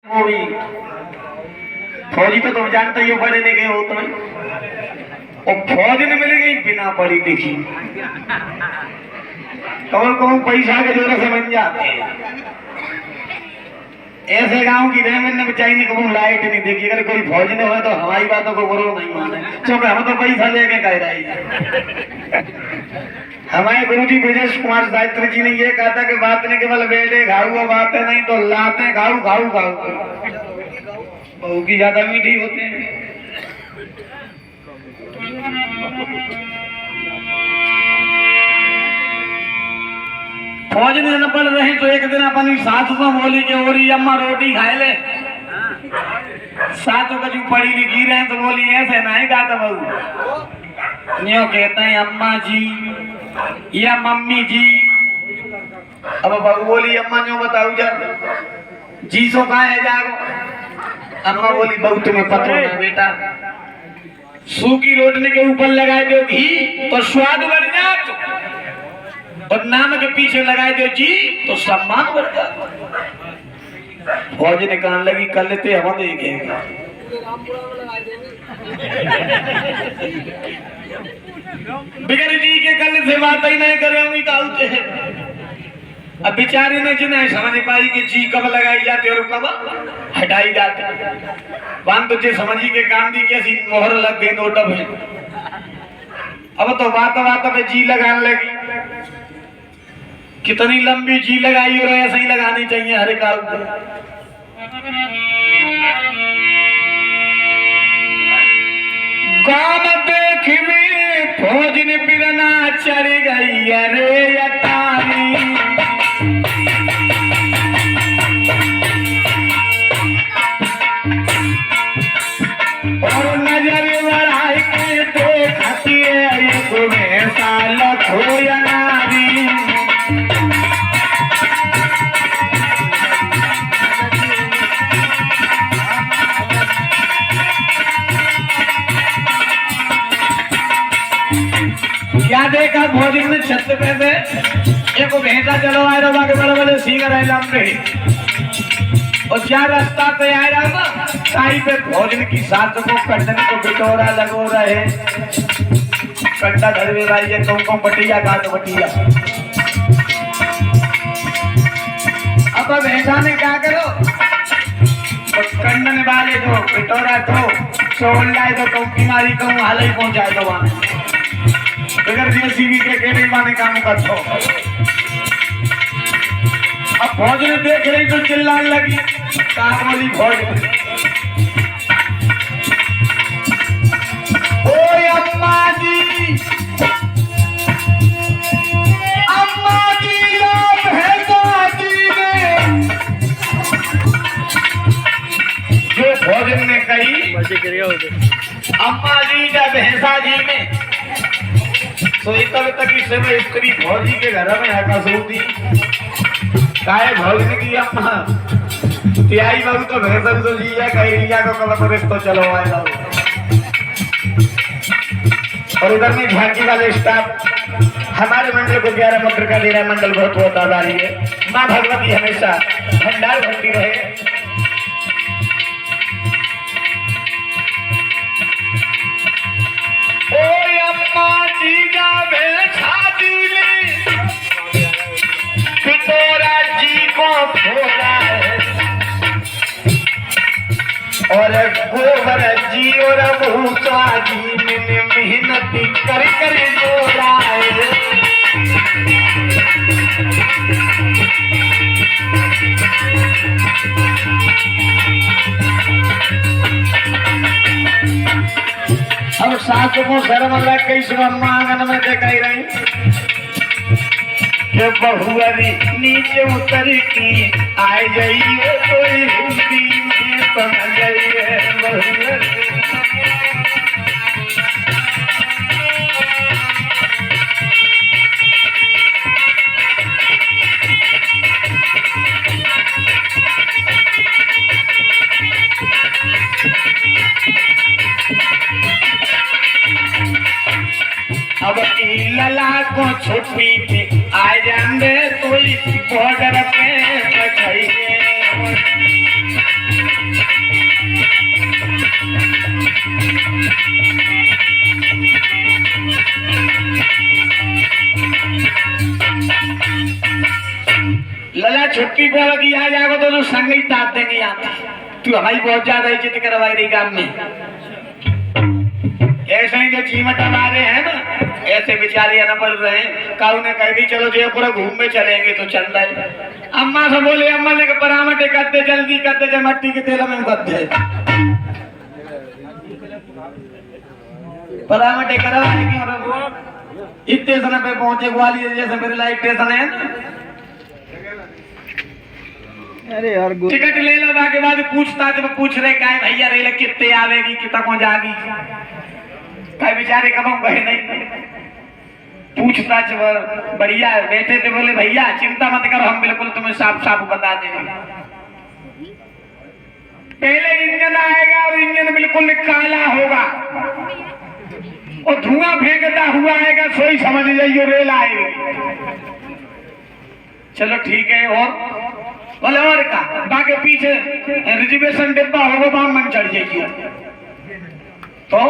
वो भी फौजी तो तुम जानते ही हो, पढ़े लिखे हो तो और फौज ने मिल गई बिना पढ़ी लिखी। कौन कौन पैसा के जोर से बन जाते हैं। ऐसे गांव की रहमत ने बचाई ने कभी लाइट नहीं देखी। अगर कोई फौज ने हो तो हमारी बातों को बुरा नहीं माने, क्योंकि हम तो पैसा लेके कह रही है। हमारे गुरु जी ब्रजेश कुमार साहित्री जी ने ये कहा था कि बात नहीं केवल बेटे खाऊ, बातें नहीं तो लाते खाऊ खाऊ खाऊ। बहू की ज्यादा मीठी होते हैं। फौज ने न पढ़ रहे तो एक दिन अपनी सास को बोली कि ओरी अम्मा रोटी खाए ले। सासों का जो पढ़ी लिखी रहे तो बोली ऐसे नहीं गाता बहू। न्यो कहते हैं अम्मा जी या मम्मी जी। अब बहू बोली अम्मा न्यो बताओ जा जी सो कहा है जागो। अम्मा बोली बहू तुम्हें पता है बेटा, सूखी रोटने के ऊपर लगाए दो घी तो स्वाद बढ़ जात, और नाम के पीछे लगाए दो जी तो सम्मान बढ़ जाता। फौज ने कहने लगी कल लेते हम देखेंगे। बिगर जी के कल से बात ही नहीं करेंगे कहते हैं। अब बेचारे ने जिन्हें समझ पाई कि जी कब लगाई जाती और कब हटाई जाती। बात तुझे समझी के काम दी कैसी मोहर लग गई नोट में। अब तो बात बात पे जी लगाने लगी। कितनी लंबी जी लगाई और ऐसे ही लगानी चाहिए हर काल को। गाम देख में फौज ने बिरना चढ़ गई अरे अटारी। और नजर बढ़ाई के देखती है तुम्हें साल खोया नारी। क्या देखा भोजन में छत पे से एक भेजा चलो आए रहा के बड़े बड़े सीख रहे लंबे, और क्या रास्ता पे आए रहा साई पे भोजन की साथ को कंडन को बिटोरा लगो रहे। कंडा धरवे भाई ये तुमको बटिया काट बटिया। अब भेजा ने क्या करो तो कंडन वाले दो बिटोरा दो सोल लाए दो तुम बीमारी कहूँ हाल ही पहुंचाए दो वहां बगैर जेसीबी के केड़े माने काम करतो। अब फौज ने देख रही तो चिल्लाने लगी। कहा बोली फौज ओए अम्मा जी राम है दादी ने। जो फौज ने कही अम्मा जी जब भैंसा जी में तो तब तक इस समय स्त्री फौजी के घर में आका सोती काहे भौजी की अम्मा तिहाई बाबू तो भैंसन तो लिया कहीं लिया को कल पर तो चलो आए जाओ। और उधर में झांकी वाले स्टाफ हमारे मंडल को 11 मंत्र का दे रहा है। मंडल बहुत बहुत आभारी है। माँ भगवती हमेशा भंडार भरती रहे। और गोबर जी और भूसा जी ने मेहनत कर कर जोड़ा है। अब सास को शर्म लग गई। सुबह आंगन में देखाई रही कि बहुअरी नीचे उतर की आए जाइए कोई हिंदी में समझ जाइए बहुअरी। अब लला को छुट्टी पे आ जाने तो बॉर्डर पे छुट्टी पे की आ जाएगा तो लोग संग ही ताप देंगे यहाँ। तू हमारी बहुत ज्यादा इज्जत करवाई रही गांव में। ऐसे ही जो चीमटा मारे हैं ना, ऐसे बेचारे न पड़ रहे हैं। काऊ ने कह दी चलो जयपुर घूमने चलेंगे तो चल रहे। अम्मा से बोले, अम्मा ने परामटे करते जल्दी करते मट्टी के तेल में करते परामटे करवाएंगे। और स्टेशन पे पहुंचे ग्वालियर जैसे मेरे लाइट स्टेशन है ना, अरे यार टिकट ले लो। के बाद पूछताछ में पूछ रहे क्या भैया रेल कितने आवेगी कितना को जागी, कई बेचारे कब हम गए नहीं। पूछताछ बढ़िया बैठे थे, बोले भैया चिंता मत करो हम बिल्कुल तुम्हें साफ साफ बता देंगे। पहले इंजन आएगा और इंजन बिल्कुल काला होगा और धुआं फेंकता हुआ आएगा, सोई समझ जाइए रेल आएगी। चलो ठीक है। और बोले और का बाकी पीछे रिजर्वेशन डिब्बा होगा वहां मन चढ़ जाइए। तो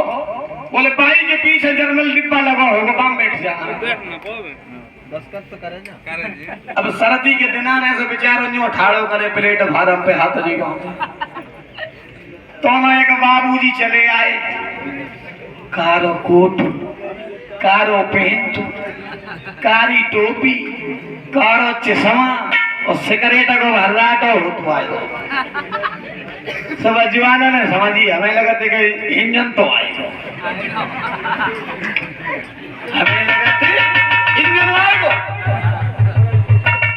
बोले भाई के पीछे जनरल डिब्बा लगा होगा वहां बैठ जाना। अब सर्दी के दिन आने से बेचारों ने उठाड़ो करे प्लेट भारम पे हाथ जी तो एक बाबूजी चले आए, कारो कोट, कारो पेंट, कारी टोपी, कारो चश्मा और सिगरेट को भर्राटो होतो आयो। सब जवानों ने समझी, हमें लगा थे कि इंजन तो आएगा, हमें लगा थे इंजन आएगा।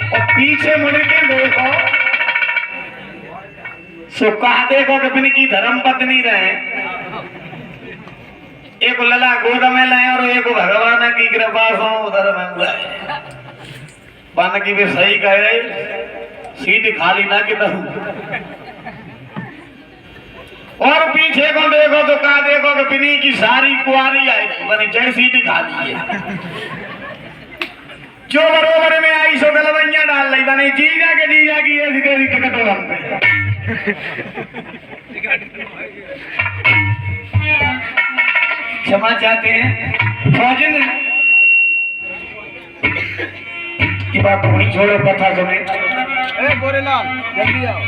और पीछे मुड़ के देखो सुखा देखो कभी की धर्म पत्नी रहे, एक लला गोद में लाए और एक भगवान की कृपा से उधर में बन की भी सही कह रही, सीट खाली ना कि और पीछे को देखो तो कहा देखो कि पिनी की सारी कुआरी आई बनी जय सीट खाली है। जो बरोबर में आई सो गलवैया डाल रही बनी जीजा की ऐसी तेरी टिकट हो हम पे। क्षमा चाहते हैं फौजन की बात वहीं छोड़ो, कथा सुने। गोरेलाल जल्दी आओ।